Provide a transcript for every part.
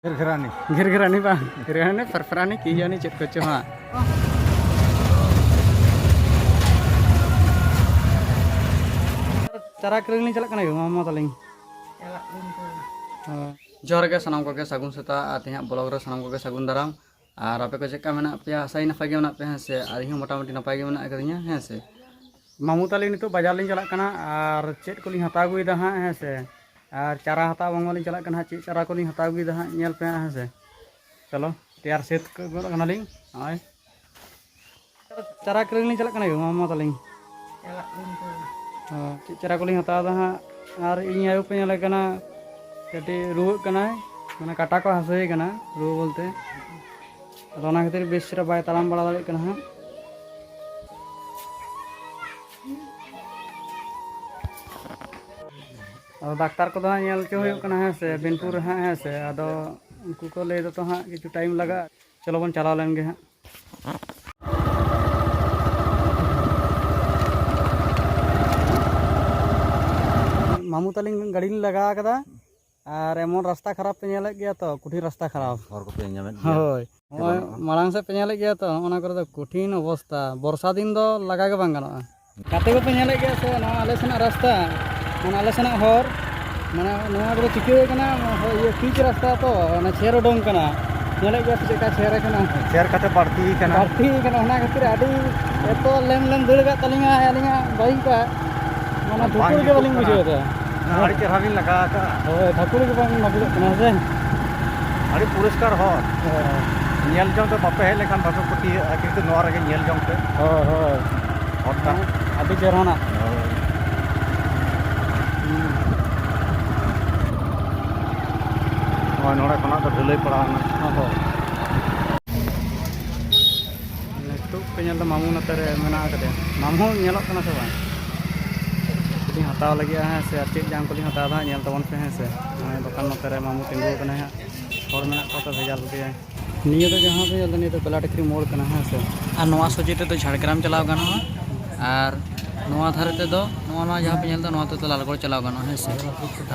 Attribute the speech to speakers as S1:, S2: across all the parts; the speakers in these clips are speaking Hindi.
S1: Ger-gerani bang, ger-gerani perperani kia nih cek kocok ha. Cara kering ni celak kena ya, mama taling.
S2: Celak luntur.
S1: Johar ke sanam ko ke sagun seta artinya blog re sanam ko ke sagun darang. Ar ape ko cekka mena pia sai napai ge mena pe hase, ar hi motamoti napai ge mena akadnya hase. Mamu taling itu bajar lin celak kena ar cek ko lin hata gui dah hase. Ar cara hata bang lin celak kena cek cara ko lin hata gui dah nyel pe hase. Chalo, tiar set ko kena ling. Ai. Cara kering lin celak kena ya, mama taling.
S2: Celak luntur.
S1: Cara ko lin hata dah ar ini ayu pe nyel kena jadi ruwet kena mana kata ko hasoi kena ruwet bolte. Rona खातिर बेस रे बाय तालाम बड़ा दाड़े कना और डाक्टर को नेल के हुई कना है से बेनपुर है से अदो उनको को ले तो हाँ किछु टाइम लगा चलो बन चला लेंगे हाँ मामू तालिंग गाड़ी लगा कदा और एमन रास्ता खराब पे नेल गया तो कुठी रास्ता खराब
S3: और को पे ᱧᱟᱢᱮᱫ
S1: होय माड़ांग से पे नेल गया तो ओना करे तो कठिन अवस्था वर्षा दिन दो लगा के बांग गानोआ काते को पे नेल गया से ना आले सेना रास्ता माने आले सेना हर माने नोआ को चिके कना ये पिच रास्ता तो ना छेर उडोंग कना नेल गया से का छेर कना
S3: शेयर काते बढ़ती
S1: कना ओना खातिर आडी एतो लेम लेम दड़ का तलिंगा आलिंगा बाइक का माने धुकुर के बलिंग बुझे था
S3: आड़ी चेहरा भी लगा का
S1: होय ठाकुर के बांग नबल कना से
S3: आड़ी पुरस्कार हो ᱧᱮᱞ ᱡᱚᱝ ᱛᱮ ᱵᱟᱯᱮ ᱦᱮᱡ ᱞᱮᱠᱷᱟन ᱵᱟᱯᱮ ᱯᱩᱴᱤ ᱠᱤᱱᱛᱩ ᱱᱚᱣᱟ ᱨᱮᱜᱮ ᱧᱮᱞ ᱡᱚᱝ ᱛᱮ
S1: होय होय
S3: ᱦᱚᱴᱟ
S1: आडी चेहराना
S3: ᱱᱚᱜᱼᱚᱭ ᱱᱚᱰᱮ ᱠᱷᱚᱱᱟᱜ ᱫᱚ ᱰᱷᱟᱹᱞᱟᱹᱭ ᱯᱟᱲᱟᱣᱱᱟ
S1: होय नितुक पे ñel मामू नते रे मेना कदे मामू ñelok kana से बांग कुली हताव लगी है से चेक जाम कुली हताव दा ñel तबन पे है से दुकान नते रे मामू तिंगु कना है और मेना को तो भेजाल दिया निये तो जहां पे जल्दी नहीं तो बेला टिकरी मोड़ कना है से आ नोआ सोचिते तो झाड़ग्राम चलाव गानो और नोआ धारे ते दो नोआ जहां पे ñel तो नोआ तो लालगढ़ चलाव गानो है से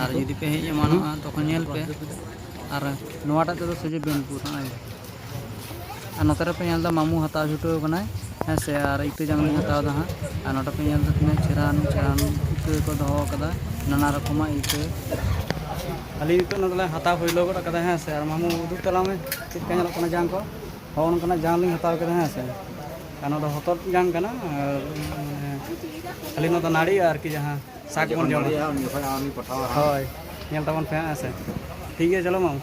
S1: और यदि पे हेज मानो तो ñel पे और नोआटा ते तो सोजे बेनपुर आई और नोतरे पे ñel दा मामू हताव छुटो कना है से और इते जंगली हताव दा और नोटा पे ñel दा तिना छेरान इते को दहो कदा नाना रकमा इते अली तो नतले हताव होइलो गड कदा है से और मामू उदुक तला में चित का ñelok कना जांग को होन कना जांग लिंग हताव कदा है से कानो दो हतोट जांग कना अली नो तो नाड़ी और कि जहां साग बन जम होय ñel तबन पे है से ठीक है चलो मामू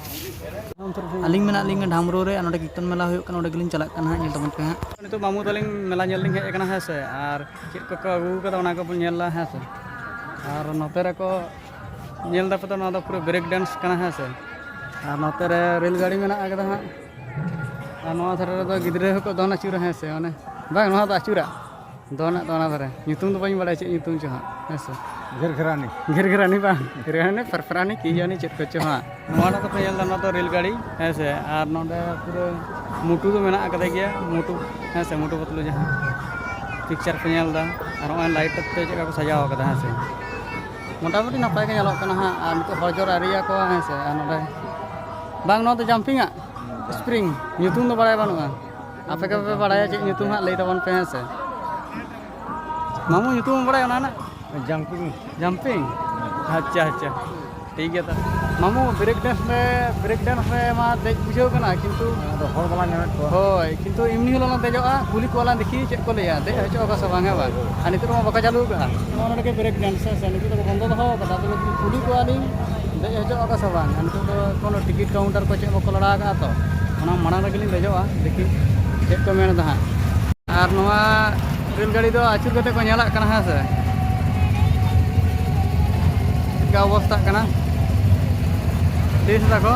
S1: अलिंग मेना लिंग ढामरो रे नोडे कीर्तन मेला हुयो कना नोडे गलिंग चलाक कना ñel तबन पे नितो मामू तलिंग मेला ñel लिंग हे कना है से और चित को अगु कदा ओना को ñel ला है से और नोते रे को ñel दा पता ना तो पूरा ब्रेक डांस कना है से और नोते रे रेल गाड़ी मेना आगदा हा और नोआ धरे रे तो गिदरे को दोना चुरा है से ओने बांग नोआ तो अचुरा दोना धरे nyutum तो बाई बड़ा चे nyutum छ है से गिरगिरानी बांग गिरगिरानी परपरानी कियानी चेक को छ हा नोआ तो पे ñel दा ना तो रेल गाड़ी है से और नोडे पूरा मुटु तो मेना आकदा गया मुटु है से मुटु बतलो जहां पिक्चर पे ñel दा और ओन लाइट ते चेका को सजाव कदा है से मोटामुटी नपाय के ñelok kana ha ar nitu horjor aria ko ha se anode bang no to jumping a spring nyutum do badai banua ape ka pe badaya che nyutum ha lei tabon pe ha se mamu nyutum badai ona na jumping अच्छा ठीक है तो मामू ब्रेक डांस में मा देख बुझो कना किंतु
S3: हर वाला ᱧᱟᱢᱮᱫ को
S1: होय किंतु इमनी होलो देजोआ कुली कोला देखी चेक को लेया दे हचो का सब है बा अनि तो मा बका चालू का नोन के ब्रेक डांस से नि तो बंद दो कदा तो कुली को आली दे हचो का सब अनि तो कोनो टिकट काउंटर को चेक को लड़ा का तो ओना माना लगिली देजोआ देखी चेक को मेन दा आर नोआ रेल गाड़ी दो आचुर कते को नेला कना है से का अवस्था कना देश तको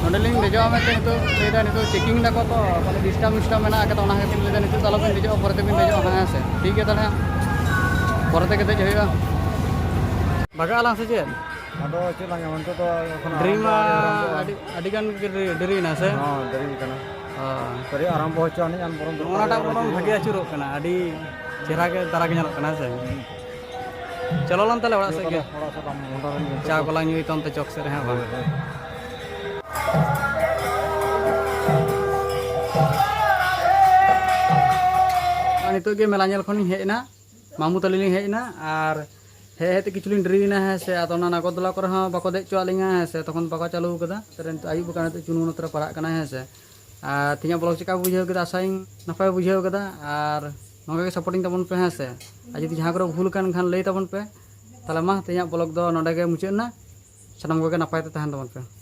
S1: नोडलिंग देजो में तो लेदा नितो चेकिंग दाको तो माने डिस्टर्ब मेना का तो ओना खातिर लेदा नितो तालो बिन देजो परते बिन देजो हां से ठीक है तले परते के देजो होया बगा आला से जे
S3: ᱟᱫᱚ ᱪᱮᱫ ᱞᱟᱝ ᱧᱟᱢ ᱱᱤᱛᱚᱜ ᱫᱚ ᱮᱠᱷᱚᱱ
S1: ड्रीम आदि गान डरी ना से
S3: ᱦᱚᱸ ᱫᱮᱨᱤ ᱠᱟᱱᱟ ᱥᱟᱹᱨᱤ ᱟᱨᱟᱢᱵᱚ ᱦᱚᱪᱚ ᱟᱹᱱᱤᱡ ᱟᱱ ᱵᱚᱨᱚᱝ
S1: ओनाटा बरम भागे आचुरो कना आदि चेहरा के तारा के ñalok kana se चलो lan tale orak sed ge चा को lang ñuy tonte chok se re ha bang नितोग के मेला खन हेना मामू तली हेना और हेते किचुलिन डरीना है से आतना नागरदोला करे हाँ बाको देख चुआलिंगा है से तखन बाको चालू कदा आयुब काना चुनु नत्र पड़ा कना है से और तीन ब्लॉग चिका बुझे कदा आशाई नपाय बुझे कदा और नोगे सपोर्टिंग तबन पे है से और जदि जहाँ करे भूल कान खान लई तबन पे ताले मा तीन ब्लॉग दो नोडे गे मुचादना सानाम कोगे नपाय ते तहन तबन पे।